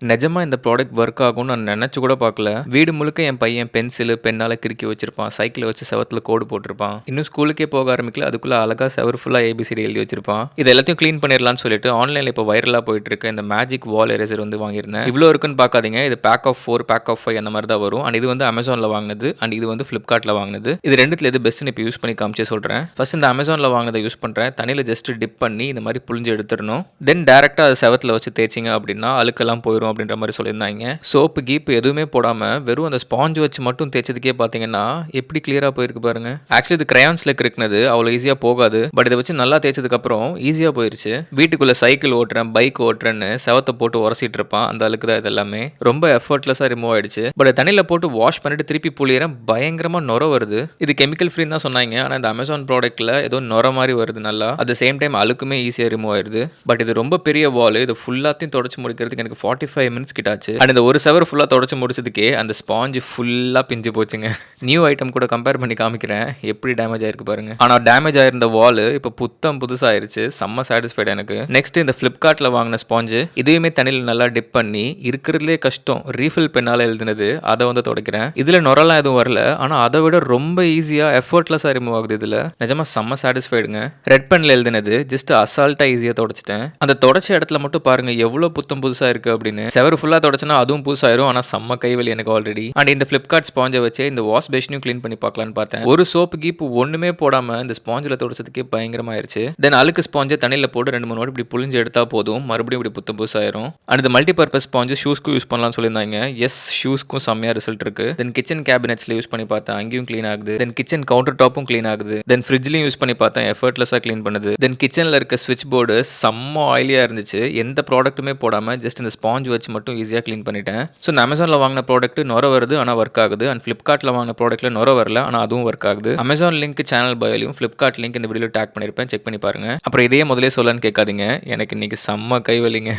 நிஜமா இந்த product work ஆகும்னு நான் நெனச்சு கூட பார்க்கல. வீடு முழுக்க என் பையன் பென்சிலு, பென்னால கிறுக்கி வச்சிருப்பான். சைக்கிள வச்சு செவுத்துல கோடு போட்டிருப்பான். இன்னும் ஸ்கூலுக்கே போக ஆரம்பிக்கல. அதுக்குள்ள அழகா செவுரு ஃபுல்லா ஏபிசிடி எழுதி வச்சிருப்பான். இது எல்லாத்தையும் கிளீன் பண்ணிரலாம்னு சொல்லிட்டு ஆன்லைன்ல இப்போ வைரலா போயிட்டு இருக்க இந்த மேஜிக் வால் எரேசர் வந்து வாங்கியிருந்தேன். இவ்ளோ இருக்குன்னு பார்க்காதீங்க. இது பேக் ஆஃப் 4, பேக் ஆஃப் 5 அந்த மாரி தான் வரும். அண்ட் இது வந்து Amazonல வாங்குனது. அண்ட் இது வந்து Flipkartல வாங்குனது. இது 2த்துல எது பெஸ்ட்ன்னு இப்போ யூஸ் பண்ணி காமிச்சு சொல்றேன். ஃபர்ஸ்ட் இந்த Amazonல வாங்குனத யூஸ் பண்றேன். தண்ணீல ஜஸ்ட் டிப் பண்ணி இந்த மாரி புழிஞ்சு எடுத்துறணும். தென் டைரக்ட்டா அத செவுத்துல வச்சு தேய்ச்சீங்க அப்படின்னா அழுக்கெல்லாம் போயிரும் அப்படின்ற மாரி சொல்லியிருந்தாங்க. சோப்பு கீப்பு எதுவுமே போடாம வெறும் அந்த ஸ்பாஞ்ச் வச்சு மட்டும் தேய்ச்சதுக்கே பார்த்தீங்கன்னா எப்படி கிளியரா போயிருக்கு பாருங்க. ஆக்சுவலி இது கிரையான்ஸ்ல கிறுக்குனது அவ்வளோ ஈஸியா போகாது. பட் இதை வச்சு நல்லா தேய்ச்சதுக்கு அப்புறம் ஈஸியா போயிருச்சு. வீட்டுக்குள்ள சைக்கிள் ஓட்டுறேன், பைக் ஓட்டுறேன்னு செவத்தை போட்டு உரசிட்டு இருப்பான். அந்த அழுக்கு தான் இது எல்லாமே. ரொம்ப எஃபர்ட்லெஸ்ஸா ரிமூவ் ஆயிடுச்சு. பட் தண்ணியில போட்டு வாஷ் பண்ணிட்டு திருப்பி புளியறேன், பயங்கரமா நொர வருது. இது கெமிக்கல் ஃப்ரீன்னு தான் சொன்னாங்க. ஆனா இந்த அமேசான் ப்ராடக்ட்ல ஏதோ நொர மாதிரி வருது நல்லா. அட் த சேம் டைம் அழுக்குமே ஈஸியா ரிமூவ் ஆயிருது. பட் இது ரொம்ப பெரிய வால். இது ஃபுல்லாத்தையும் தொடச்சு முடிக்கிறதுக்கு எனக்கு 45 மினிட்ஸ் கிட்ட ஆச்சு. அண்ட் இந்த ஒரு செவர் ஃபுல்லா தொடச்சு முடிச்சதுக்கே அந்த ஸ்பாஞ்ச் ஃபுல்லா பிஞ்சு போச்சுங்க. நியூ ஐட்டம் கூட கம்பேர் பண்ணி காமிக்கிறேன். எப்படி டேமேஜ் ஆயிருக்கு பாருங்க. ஆனா டேமேஜ் ஆயிருந்த வால் இப்போ புத்தம் புதுசா ஆயிருச்சு. செம்ம சாட்டிஸ்ஃபைட் எனக்கு. நெக்ஸ்ட் இந்த Flipkartல வாங்கின ஸ்பாஞ்ச் இதையுமே தண்ணியில் நல்லா டிப் பண்ணி இருக்கிறதுலே கஷ்டம் ரீஃபில் பென்னால எழுதினது அதை வந்து துடைக்கிறேன். இதுல நொரெல்லாம் எதுவும் வரல. ஆனா அதை விட ரொம்ப ஈஸியா எஃபர்ட்லெஸ்ஸா ரிமூவ் ஆகுது. இதுல நிஜமா செம்ம சாட்டிஸ்ஃபைடுங்க. ரெட் பென்ல எழுதினது ஜஸ்ட் அசால்ட்டா ஈஸியா தொடச்சிட்டேன். அந்த தொடச்ச இடத்துல மட்டும் பாருங்க எவ்வளவு புத்தம் புதுசா இருக்கு அப்படின்னு. செவர் ஃபுல்லா தொடச்சுனா அதுவும் புதுசாயிரும். ஆனா செம்ம கைவலி எனக்கு ஆல்ரெடி. அண்ட் இந்த Flipkart ஸ்பாஞ்சை வச்சு இந்த வாஷ் பேஷனையும் க்ளீன் பண்ணி பார்க்கலான்னு பார்த்தேன். ஒரு சோப்பு கீப்பு ஒண்ணுமே போடாம இந்த ஸ்பாஞ்சில் தொடச்சதுக்கே பயங்கரமாயிருச்சு. தென் அழுக்கு ஸ்பாஞ்சை தண்ணியில் போட்டு 2-3 வாட்டி இப்படி புழிஞ்சு எடுத்தா போதும், மறுபடியும் இப்படி புத்தம் புதுசாயிரும். அண்ட் இந்த மல்டி பர்பஸ் ஸ்பாஞ்சு ஷூஸ்க்கும் யூஸ் பண்ணலாம்னு சொல்லியிருந்தாங்க. எஸ், ஷூஸ்க்கும் செம்மையா ரிசல்ட் இருக்கு. தென் கிச்சன் கேபினெட்ஸ்ல யூஸ் பண்ணி பார்த்தேன், அங்கேயும் க்ளீன் ஆகுது. தென் கிச்சன் கவுண்டர் டாப்பும் க்ளீன் ஆகுது. தென் ஃப்ரிட்ஜ்லையும் யூஸ் பண்ணி பார்த்தேன், எஃபர்ட்லெஸ்ஸாக க்ளீன் பண்ணுது. தென் கிச்சனில் இருக்க ஸ்விட்ச் போர்டு செம்ம ஆயிலியா இருந்துச்சு. எந்த ப்ராடக்ட்டுமே போடாம ஜஸ்ட் இந்த ஸ்பாஞ்ச் வச்சு மட்டும் ஈஸியாக க்ளீன் பண்ணிட்டேன். ஸோ இந்த அமேசானில் வாங்கின ப்ராடக்ட் நொர வருது, ஆனால் ஒர்க் ஆகுது. அண்ட் Flipkartல வாங்கின ப்ராடக்ட்ல நொர வரல, ஆனால் அதுவும் ஒர்க் ஆகுது. அமேசான் லிங்க் சேனல் பயோலையும் Flipkart லிங்க் இந்த வீடியோ டேக் பண்ணியிருப்பேன், செக் பண்ணி பாருங்க. அப்புறம் இதையே முதலே சொல்லன்னு கேட்காதீங்க, எனக்கு இன்னைக்கு செம்ம கைவலிங்க.